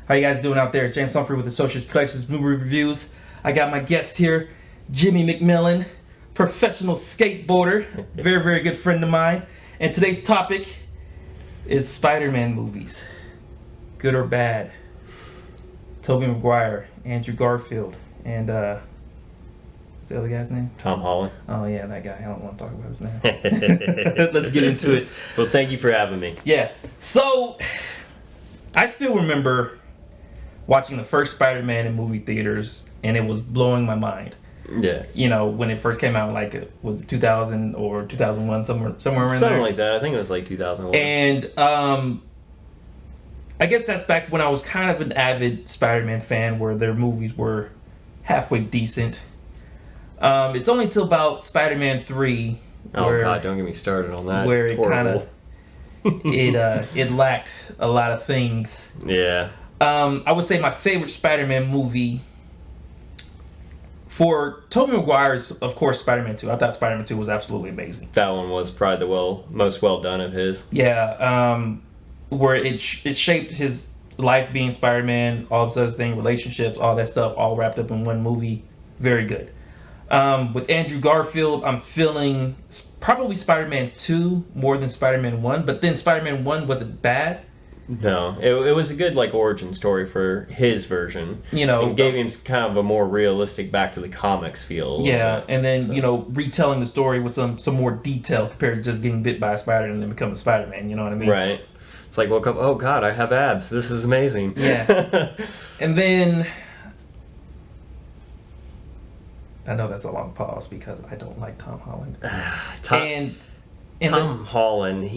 How you guys doing out there? James Humphrey with Associates Collections Movie Reviews. I got my guest here, Jimmy McMillan, professional skateboarder, very, very good friend of mine. And today's topic is Spider-Man movies. Good or bad. Tobey Maguire, Andrew Garfield, and what's the other guy's name? Tom Holland. Oh yeah, that guy. I don't want to talk about his name. Let's get into it. Well, thank you for having me. Yeah. So, I still remember watching the first Spider-Man in movie theaters, and it was blowing my mind. Yeah. You know, when it first came out, like, it was 2000 or 2001, somewhere around Something there. like that. I think it was like 2001. And I guess that's back when I was kind of an avid Spider-Man fan, where their movies were halfway decent. It's only till about Spider-Man 3. Oh God, don't get me started on that. Where it kind of it lacked a lot of things. Yeah. I would say my favorite Spider-Man movie for Tobey Maguire is, of course, Spider-Man 2. I thought Spider-Man 2 was absolutely amazing. That one was probably the most well done of his. Yeah, where it shaped his life being Spider-Man, all this other thing, relationships, all that stuff, all wrapped up in one movie. Very good. With Andrew Garfield, I'm feeling probably Spider-Man 2 more than Spider-Man 1, but then Spider-Man 1 wasn't bad. No, it was a good origin story for his version. You know, it gave him kind of a more realistic back to the comics feel. Yeah, and then retelling the story with some more detail compared to just getting bit by a spider and then becoming Spider-Man. You know what I mean? Right. It's like, woke up, oh God, I have abs. This is amazing. Yeah. And then I know that's a long pause because I don't like Tom Holland. Tom Holland,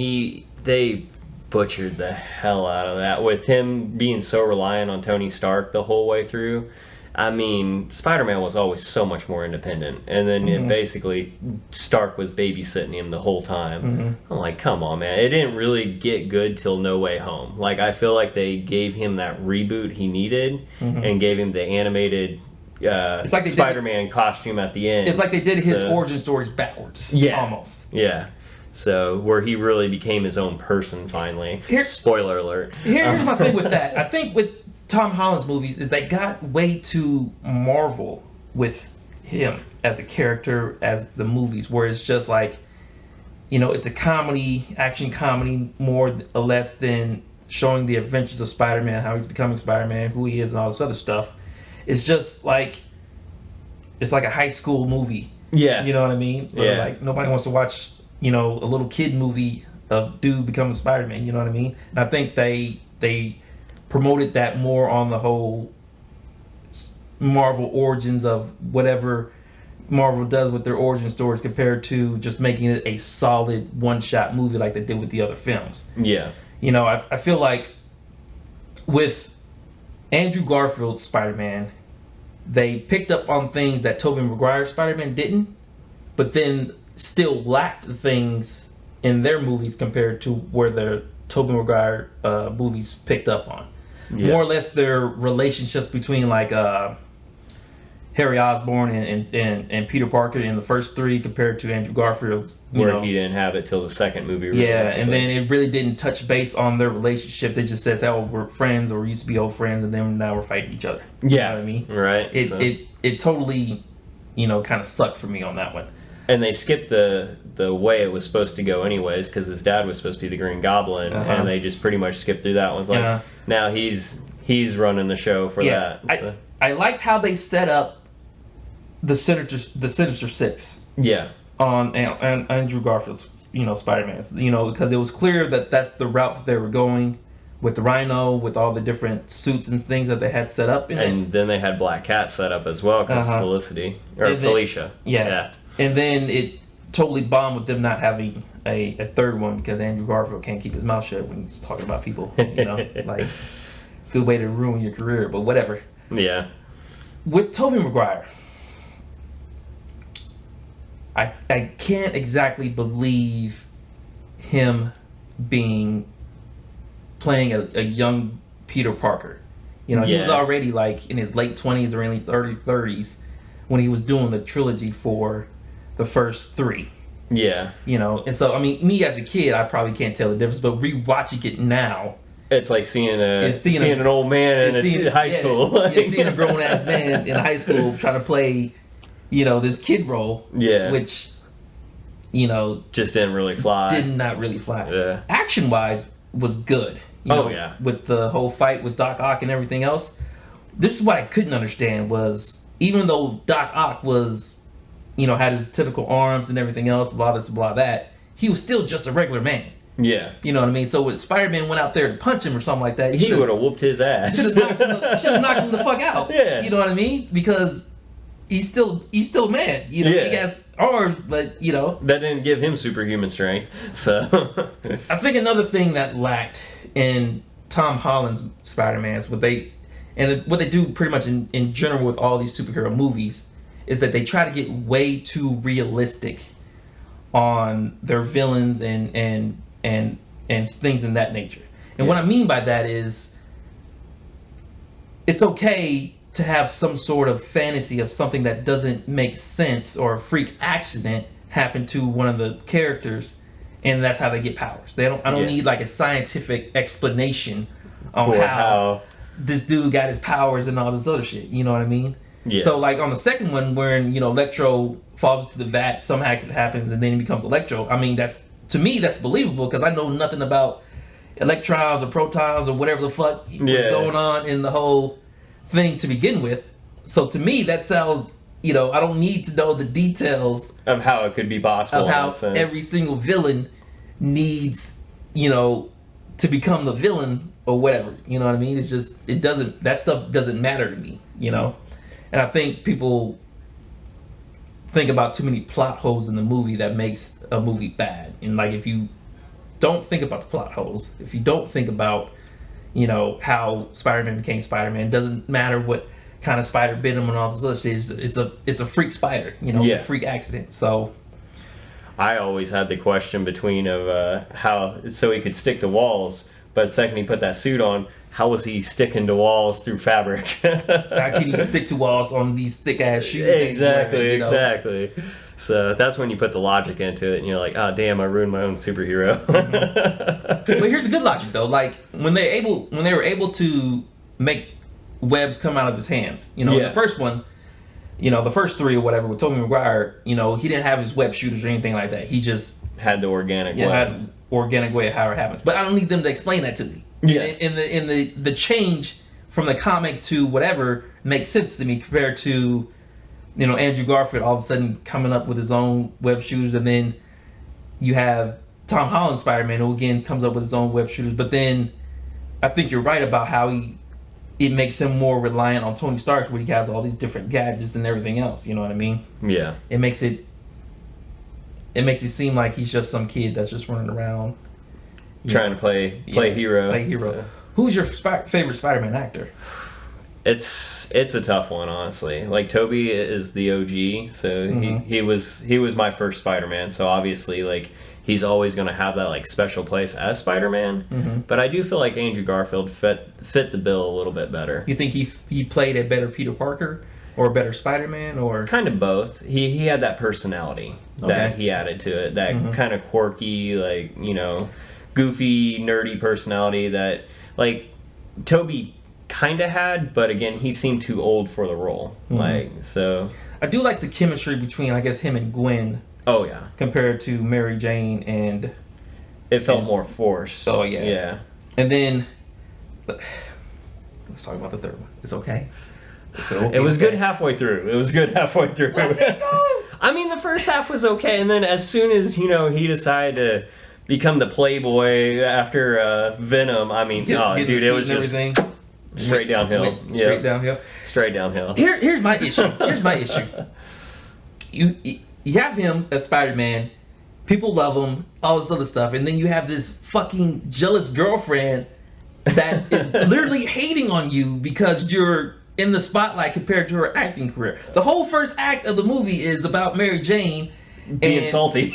they butchered the hell out of that with him being so reliant on Tony Stark the whole way through. I mean, Spider-Man was always so much more independent, and then basically Stark was babysitting him the whole time. I'm like, come on, man. It didn't really get good till No Way Home. Like, I feel like they gave him that reboot he needed and gave him the animated it's like Spider-Man costume at the end. It's like they did his origin stories backwards. Yeah. Almost. Yeah. So, where he really became his own person finally. Spoiler alert. Here's my thing with that. I think with Tom Holland's movies is they got way too Marvel with him as a character, as the movies, where it's just like, it's a comedy, action comedy, more or less than showing the adventures of Spider-Man, how he's becoming Spider-Man, who he is, and all this other stuff. It's just like, it's like a high school movie. Yeah. You know what I mean? So like, nobody wants to watch a little kid movie of dude becoming Spider-Man, you know what I mean? And I think they promoted that more on the whole Marvel origins of whatever Marvel does with their origin stories compared to just making it a solid one-shot movie like they did with the other films. Yeah. I feel like with Andrew Garfield's Spider-Man, they picked up on things that Tobey Maguire's Spider-Man didn't, but then still lacked the things in their movies compared to where their Tobey Maguire movies picked up on. Yeah. More or less their relationships between Harry Osborn and Peter Parker in the first three compared to Andrew Garfield's. He didn't have it till the second movie. Yeah, and then it really didn't touch base on their relationship. They just says, oh, we're friends, or we used to be old friends, and then now we're fighting each other. Yeah. You know what I mean? Right. It totally, kind of sucked for me on that one. And they skipped the way it was supposed to go anyways, because his dad was supposed to be the Green Goblin, and they just pretty much skipped through that. It was like, now he's running the show for that. So. I liked how they set up the Sinister Six. Yeah. On Andrew Garfield's, Spider-Man. Because it was clear that that's the route that they were going with the Rhino, with all the different suits and things that they had set up in it. And then they had Black Cat set up as well, because Felicia. Yeah. And then it totally bombed with them not having a third one, because Andrew Garfield can't keep his mouth shut when he's talking about people. Like, it's a good way to ruin your career, but whatever. Yeah. With Tobey Maguire, I can't exactly believe him playing a young Peter Parker. He was already like in his late 20s or in his early 30s when he was doing the trilogy for the first three. Yeah. And so, I mean, me as a kid, I probably can't tell the difference, but rewatching it now, It's like seeing an old man in high school. Seeing a grown ass man in high school trying to play, this kid role. Yeah. Which, just didn't really fly. Did not really fly. Yeah. Action wise was good. Yeah. With the whole fight with Doc Ock and everything else. This is what I couldn't understand was, even though Doc Ock was, had his tentacle arms and everything else, blah this, blah that, he was still just a regular man. Yeah. You know what I mean? So when Spider-Man went out there to punch him or something like that, he would have whooped his ass. Should have knocked him the fuck out. Yeah. You know what I mean? Because he's still man. He has arms, but that didn't give him superhuman strength. So I think another thing that lacked in Tom Holland's Spider-Man's, what they do pretty much in general with all these superhero movies, is that they try to get way too realistic on their villains and things in that nature. And what I mean by that is, it's okay to have some sort of fantasy of something that doesn't make sense, or a freak accident happen to one of the characters, and that's how they get powers. I don't need like a scientific explanation on how this dude got his powers and all this other shit. You know what I mean? Yeah. So like on the second one, when Electro falls into the vat, some accident happens, and then he becomes Electro. I mean, to me that's believable, because I know nothing about electrons or protons or whatever the fuck was going on in the whole thing to begin with. So to me that sounds, I don't need to know the details of how it could be possible, of how every single villain needs, to become the villain or whatever. You know what I mean? It's just, that stuff doesn't matter to me, And I think people think about too many plot holes in the movie that makes a movie bad. And like, if you don't think about the plot holes, if you don't think about, how Spider-Man became Spider-Man, it doesn't matter what kind of spider bit him and all this other shit. It's a freak spider, a freak accident. So I always had the question between how he could stick to walls, but the second he put that suit on, how was he sticking to walls through fabric? How can he stick to walls on these thick ass shoes? Exactly. So that's when you put the logic into it, and you're like, oh damn, I ruined my own superhero. But here's a good logic though. Like when they were able to make webs come out of his hands. The first one, the first three or whatever with Tobey Maguire, he didn't have his web shooters or anything like that. He just had the organic way. Had organic way of how it happens. But I don't need them to explain that to me. Yeah. In the change from the comic to whatever makes sense to me, compared to Andrew Garfield all of a sudden coming up with his own web shooters, and then you have Tom Holland Spider-Man, who again comes up with his own web shooters. But then I think you're right about how it makes him more reliant on Tony Stark, where he has all these different gadgets and everything else. You know what I mean? Yeah. It makes it seem like he's just some kid that's just running around trying to play hero. Play hero. So. Who's your favorite Spider-Man actor? It's a tough one, honestly. Like Tobey is the OG, so he was my first Spider-Man. So obviously, like, he's always going to have that like special place as Spider-Man. Mm-hmm. But I do feel like Andrew Garfield fit the bill a little bit better. You think he played a better Peter Parker or a better Spider-Man, or kind of both? He had that personality that he added to it, that kind of quirky, like, goofy, nerdy personality that like Tobey kind of had, but again, he seemed too old for the role. So I do like the chemistry between, I guess, him and Gwen. Oh yeah. Compared to Mary Jane, and it felt more forced. Oh yeah. Yeah. And then let's talk about the third one. It's okay. It was good halfway through. Was it though? I mean, the first half was okay, and then as soon as he decided to become the playboy after Venom, I mean, dude, it was just straight downhill. Straight downhill. Here's my issue. You have him as Spider-Man, people love him, all this other stuff, and then you have this fucking jealous girlfriend that is literally hating on you because you're in the spotlight compared to her acting career. The whole first act of the movie is about Mary Jane being salty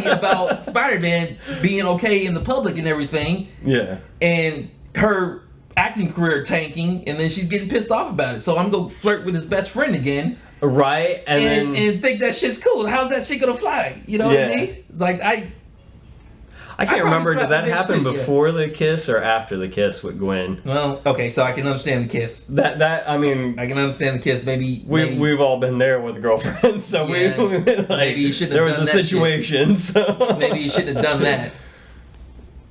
about Spider-Man being okay in the public and everything. Yeah. And her acting career tanking, and then she's getting pissed off about it. So I'm gonna flirt with his best friend again. Right, and think that shit's cool. How's that shit gonna fly? You know what I mean? It's like I can't probably remember, did slapped that the bitch happen too, yeah. before the kiss or after the kiss with Gwen? Well, okay, so I can understand the kiss. I mean, I can understand the kiss. Maybe we've all been there with girlfriends, so Yeah, we like, maybe you shouldn't have there was done a that shit. situation, so maybe you shouldn't have done that.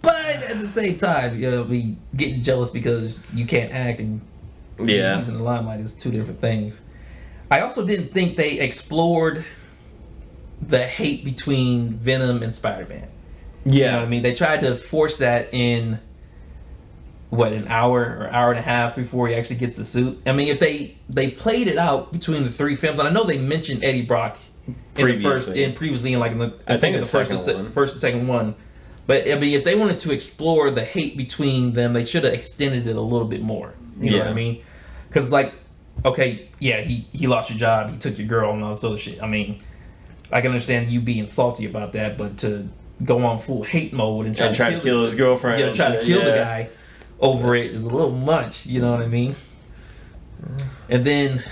But at the same time, be getting jealous because you can't act and yeah. he's in the limelight is two different things. I also didn't think they explored the hate between Venom and Spider-Man. Yeah. You know what I mean? They tried to force that in an hour or hour and a half before he actually gets the suit. I mean, if they played it out between the three films, and I know they mentioned Eddie Brock previously in like in the I think the the first and second one. But I mean, if they wanted to explore the hate between them, they should have extended it a little bit more. You know what I mean? Because like, okay, yeah, he lost your job, he took your girl, and all this other shit. I mean, I can understand you being salty about that, but to go on full hate mode and try to kill his girlfriend, try to kill the guy over it is a little much. You know what I mean? And then,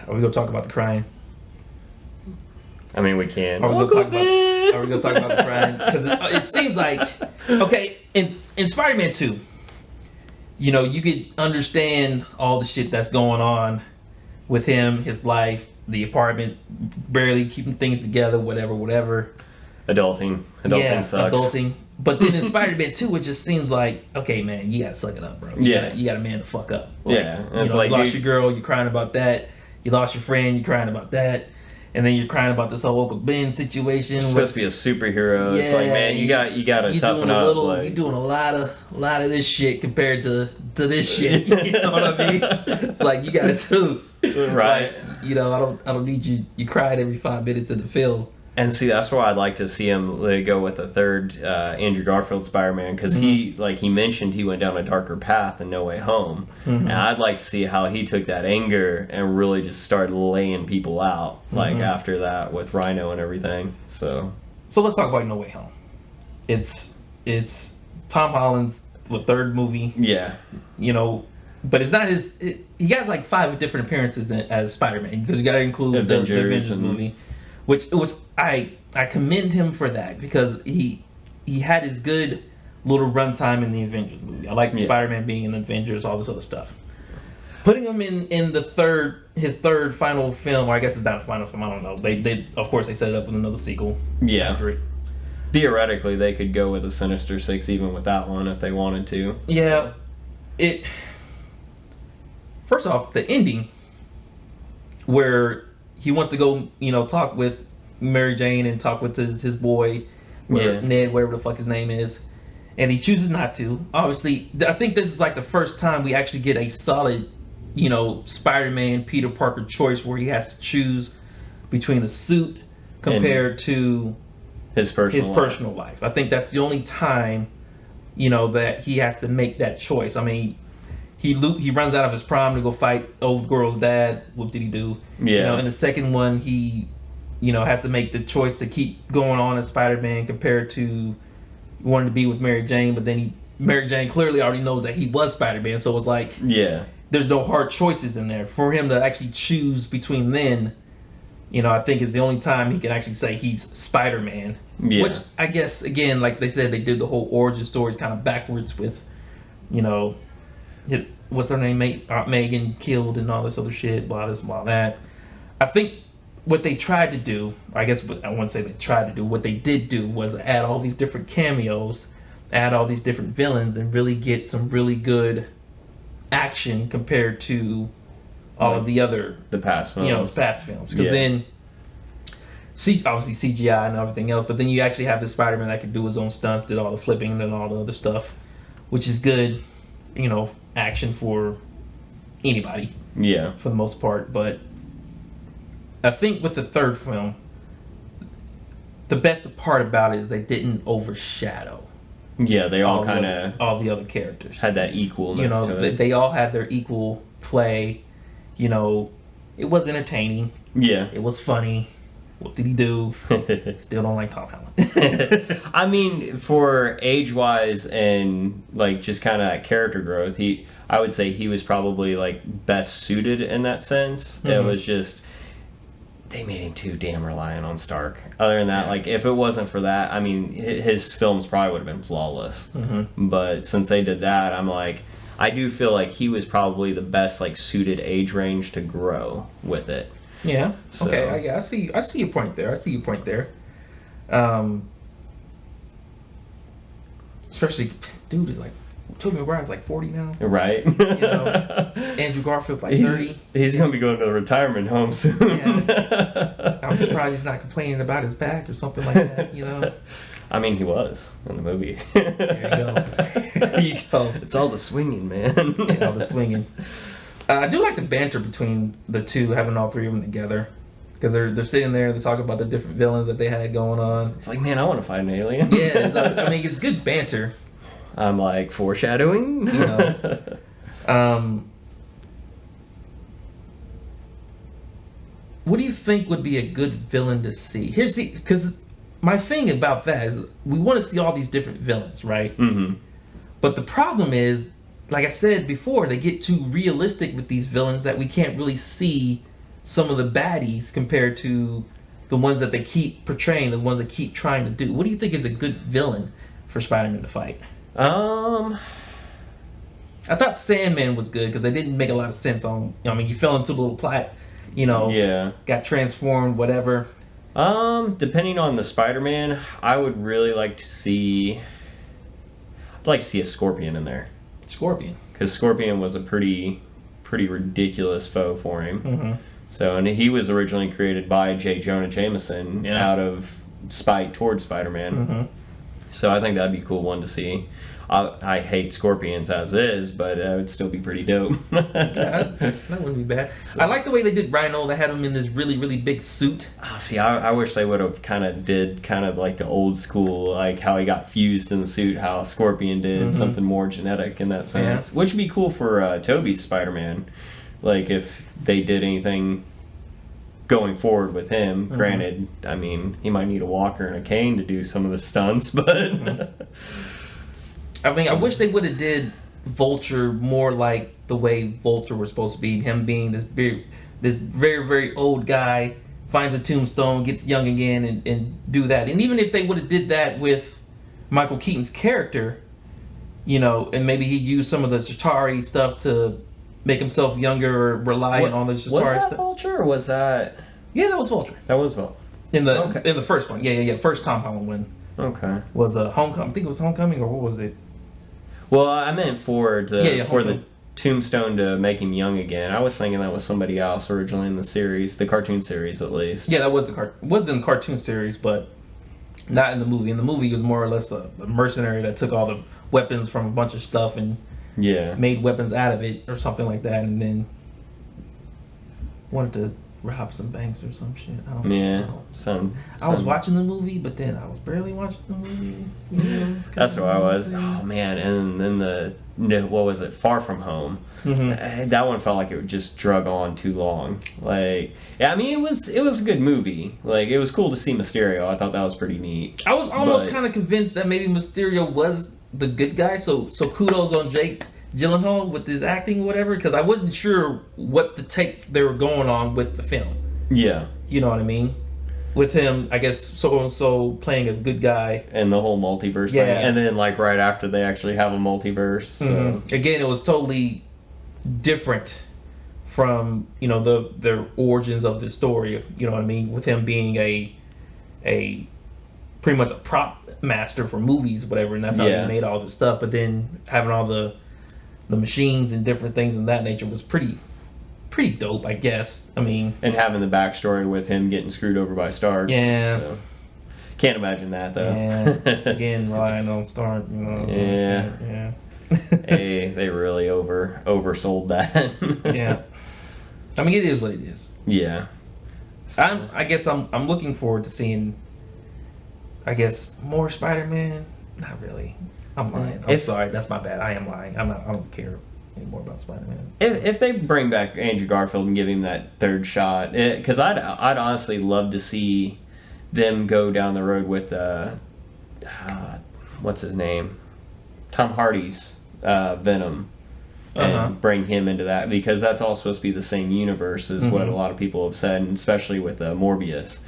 are we gonna talk about the crying? I mean, we can. Are we gonna talk about the crying? Because it seems like, okay, in Spider-Man 2, you could understand all the shit that's going on with him, his life, the apartment, barely keeping things together, whatever. Adulting sucks. Adulting. But then in Spider-Man 2, it just seems like, okay, man, you gotta suck it up, bro. You gotta man the fuck up. Like, it's you lost your girl, you're crying about that. You lost your friend, you're crying about that. And then you're crying about this whole Uncle Ben situation. You're supposed to be a superhero. It's like, man, you gotta toughen up. You're doing a lot of this shit compared to this shit. You know what I mean? It's like you gotta do. Right. Like, I don't need you. You cried every 5 minutes in the film. And see, that's why I'd like to see him go with a third Andrew Garfield Spider-Man, because he mentioned he went down a darker path in No Way Home, and I'd like to see how he took that anger and really just started laying people out, like after that with Rhino and everything. So let's talk about No Way Home. It's Tom Holland's third movie. Yeah. But it's not his. He got like 5 different appearances as Spider-Man, because you got to include the Avengers movie. Which I commend him for that, because he had his good little runtime in the Avengers movie. I like Spider-Man being in the Avengers, all this other stuff. Putting him in his third final film, or I guess it's not a final film, I don't know. They of course they set it up with another sequel. Yeah. Theoretically, they could go with a Sinister Six even with that one if they wanted to. Yeah. First off, the ending where he wants to go, talk with Mary Jane and talk with his boy, Ned, whatever the fuck his name is, and he chooses not to. Obviously, I think this is like the first time we actually get a solid, Spider-Man Peter Parker choice where he has to choose between a suit compared to his personal life. I think that's the only time, that he has to make that choice. I mean, he runs out of his prom to go fight old girl's dad. What did he do? Yeah. In the second one, he, has to make the choice to keep going on as Spider-Man compared to wanting to be with Mary Jane. But then Mary Jane clearly already knows that he was Spider-Man. So it's like, there's no hard choices in there for him to actually choose between then. I think is the only time he can actually say he's Spider-Man. Yeah. Which I guess, again, like they said, they did the whole origin story kind of backwards with, what's her name, Aunt Megan killed and all this other shit, blah this, blah that. I think what they tried to do, I guess I wouldn't say they tried to do, what they did do was add all these different cameos, add all these different villains, and really get some really good action compared to all of the past films. Because then, obviously CGI and everything else, but then you actually have this Spider-Man that could do his own stunts, did all the flipping and all the other stuff, which is good, action for anybody. Yeah. For the most part. But I think with the third film, the best part about it is they didn't overshadow. Yeah, they all kind of all the other characters had that equalness to it. They all had their equal play. It was entertaining. Yeah. It was funny. What did he do? Still don't like Tom Holland. I mean, for age-wise and like just kind of that character growth, I would say he was probably like best suited in that sense. It was just they made him too damn reliant on Stark. Other than that, like, if it wasn't for that, I mean, his films probably would have been flawless. But since they did that, I'm like, I do feel like he was probably the best, like, suited age range to grow with it. Yeah. So, Okay. I see your point there. Especially, dude is like, Tobey Maguire's like 40 now. Right. You know, Andrew Garfield's like 30. He's gonna be going to the retirement home soon. Yeah. I'm surprised he's not complaining about his back or something like that. You know. I mean, he was in the movie. There you go. There you go. It's all the swinging, man. Yeah, all the swinging. I do like the banter between the two, having all three of them together, because they're sitting there, they're talking about the different villains that they had going on. It's like, man, I want to fight an alien. Yeah, I mean, it's good banter. I'm like, foreshadowing. You know. What do you think would be a good villain to see? Because my thing about that is we want to see all these different villains, right? Mm-hmm. But the problem is, like I said before, they get too realistic with these villains that we can't really see some of the baddies compared to the ones that they keep portraying, the ones they keep trying to do. What do you think is a good villain for Spider-Man to fight? I thought Sandman was good because they didn't make a lot of sense on. I mean, he fell into a little plot, you know. Yeah. Got transformed, whatever. Depending on the Spider-Man, I would really like to see. I'd like to see a Scorpion in there. Scorpion. Because Scorpion was a pretty ridiculous foe for him. Mm-hmm. So, and he was originally created by J. Jonah Jameson out of spite towards Spider-Man. Mm-hmm. So I think that'd be a cool one to see. I hate Scorpions as is, but it would still be pretty dope. Yeah, that wouldn't be bad. So, I like the way they did Rhino. They had him in this really, really big suit. See, I wish they would have kind of like the old school, like how he got fused in the suit, how Scorpion did, something more genetic in that sense. Yeah. Which would be cool for Tobey's Spider-Man. Like if they did anything going forward with him. Granted, I mean, he might need a walker and a cane to do some of the stunts, but... I mean, I wish they would have did Vulture more like the way Vulture was supposed to be. Him being this very, very old guy, finds a tombstone, gets young again, and do that. And even if they would have did that with Michael Keaton's character, you know, and maybe he used some of the Chitauri stuff to make himself younger or relying on the Chitauri was that stuff. Vulture or was that... Yeah, that was Vulture. That was Vulture. In the first one. Yeah. First Tom Holland one. Okay. Was Homecoming. I think it was Homecoming, or what was it? Well, I meant for the tombstone to make him young again. I was thinking that was somebody else originally in the series, the cartoon series at least. Yeah, that was was in the cartoon series, but not in the movie. In the movie, he was more or less a mercenary that took all the weapons from a bunch of stuff and made weapons out of it or something like that, and then wanted to rob some banks or some shit. I don't know. I was watching the movie, but then I was barely watching the movie. You know, that's what I was. Oh man! And then what was it? Far From Home. That one felt like it just drug on too long. Like, yeah, I mean, it was a good movie. Like, it was cool to see Mysterio. I thought that was pretty neat. I was almost kind of convinced that maybe Mysterio was the good guy. So kudos on Jake Gyllenhaal with his acting or whatever, because I wasn't sure what the take they were going on with the film. Yeah. You know what I mean? With him, I guess, so playing a good guy. And the whole multiverse thing. And then, like, right after they actually have a multiverse. So. Again, it was totally different from, you know, the origins of the story, you know what I mean? With him being a pretty much a prop master for movies, whatever, and that's how he made all this stuff. But then having all the machines and different things of that nature was pretty dope, I guess. I mean, and having the backstory with him getting screwed over by Stark. Yeah. So. Can't imagine that though. Yeah. Again, relying on Stark. You know, Yeah. Hey, they really oversold that. Yeah. I mean, it is what it is. Yeah. So. I guess I'm looking forward to seeing, I guess, more Spider-Man. Not really. I'm lying. I'm sorry. That's my bad. I am lying. I don't care anymore about Spider-Man. If they bring back Andrew Garfield and give him that third shot, because I'd honestly love to see them go down the road with what's his name, Tom Hardy's Venom. and bring him into that, because that's all supposed to be the same universe as what a lot of people have said, and especially with Morbius.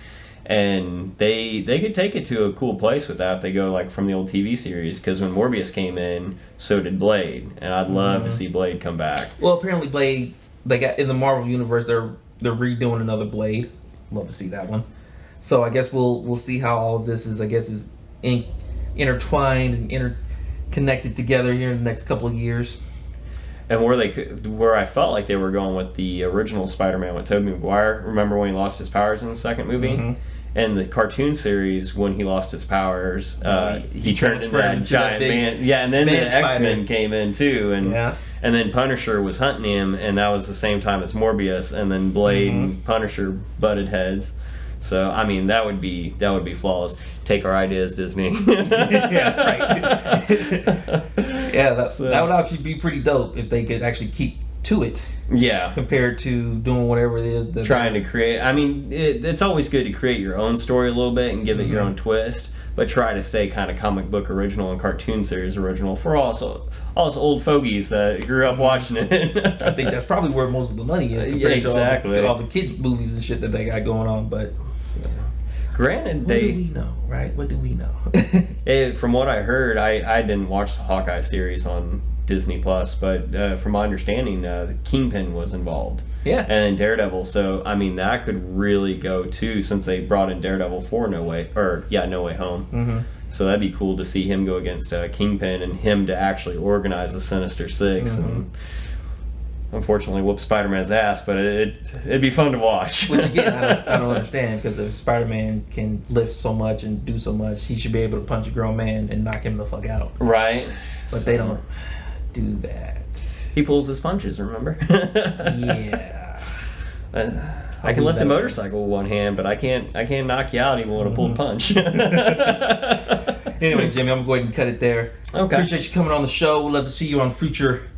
And they could take it to a cool place with that if they go like from the old TV series, because when Morbius came in, so did Blade, and I'd love to see Blade come back. Well, apparently Blade, they got in the Marvel universe, they're redoing another Blade. Love to see that one. So I guess we'll see how all of this is intertwined and interconnected together here in the next couple of years. And where I felt like they were going with the original Spider-Man with Tobey Maguire. Remember when he lost his powers in the second movie? And the cartoon series, when he lost his powers, he turned into that giant man. Yeah, and then the X-Men came in too, and then Punisher was hunting him, and that was the same time as Morbius, and then Blade and Punisher butted heads. So I mean, that would be flawless. Take our ideas, Disney. Yeah, right. Yeah, that would actually be pretty dope if they could actually keep to it. Yeah. Compared to doing whatever it is that trying to create. I mean, it's always good to create your own story a little bit and give it your own twist, but try to stay kind of comic book original and cartoon series original for all us old fogies that grew up watching it. I think that's probably where most of the money is compared to all the kids movies and shit that they got going on. But granted, what do we know, right? What do we know? From what I heard, I didn't watch the Hawkeye series on Disney Plus, but from my understanding, the Kingpin was involved. Yeah. And then Daredevil, so I mean that could really go too, since they brought in Daredevil for No Way Home. So that'd be cool to see him go against Kingpin and him to actually organize the Sinister Six and unfortunately whoop Spider-Man's ass, but it'd be fun to watch. Which again, I don't understand, because if Spider-Man can lift so much and do so much, he should be able to punch a grown man and knock him the fuck out. Right. But they don't do that. He pulls his punches, remember? Yeah. I can lift a motorcycle with one hand, but I can't knock you out even with a pulled punch. Anyway, Jimmy, I'm going to go ahead and cut it there. Okay. Appreciate you coming on the show. We'd love to see you on future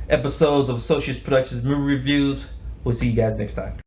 episodes of Associates Productions Movie Reviews. We'll see you guys next time.